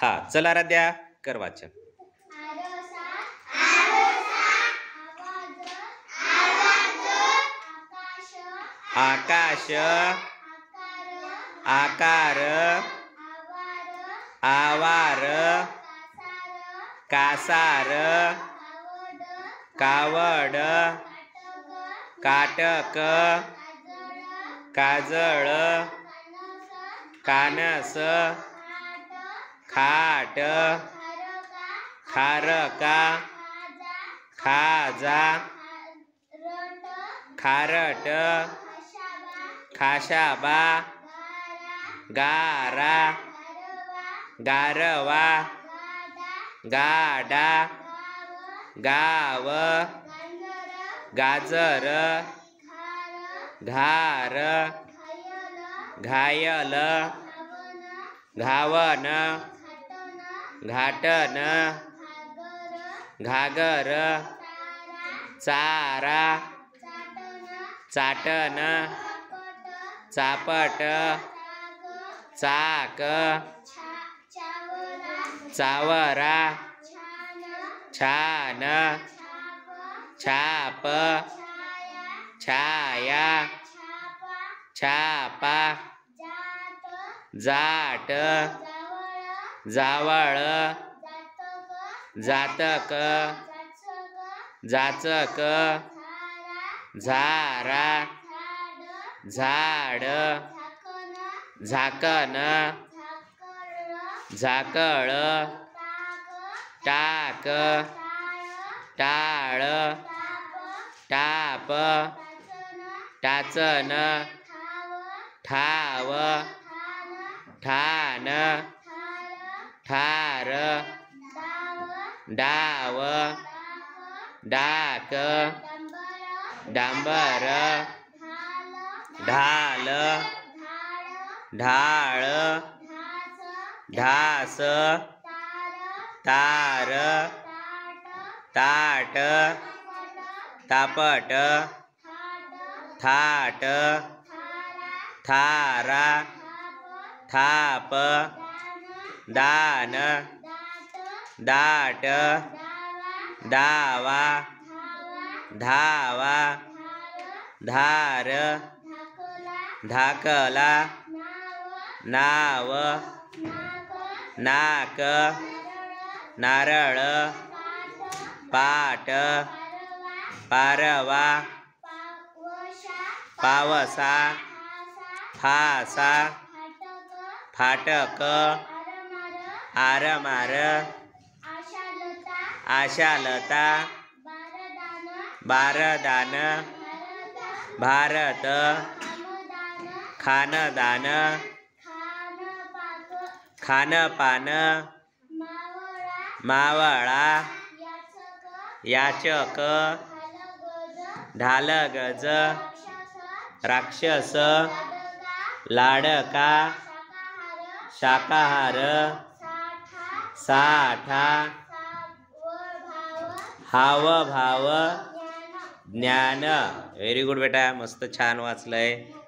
हा चला आराध्या कर वाचन. आकाश आकार आवार कासार कावड काटक काजळ कानस खाट खारका खाजा खारट खाशाबा गारा गारवा गाडा गाव गाजर घार घायल घावन घाटन घागर चारा चाटन चापट चाक चावरा छान छाप छाया छापा जाट जावळ जातक जाचक झारा झाड झाकण झाकळ टाक टाळ टाप टाचन ठाव ठाण ठार डाव डाक डांबर ढाल ढाळ ढास तार ताट तापट थाट थारा थाप दान दाट दावा धावा धार धाकला नाव नाक नारळ पाट पारवा पावसा फासा फाटक आरमार आशालता बारदान भारत खानदान खानपान मावळा याचक ढालगज राक्षस लाडका शाकाहार साठा हावभाव ज्ञान. व्हेरी गुड बेटा, मस्त छान वाचलंय.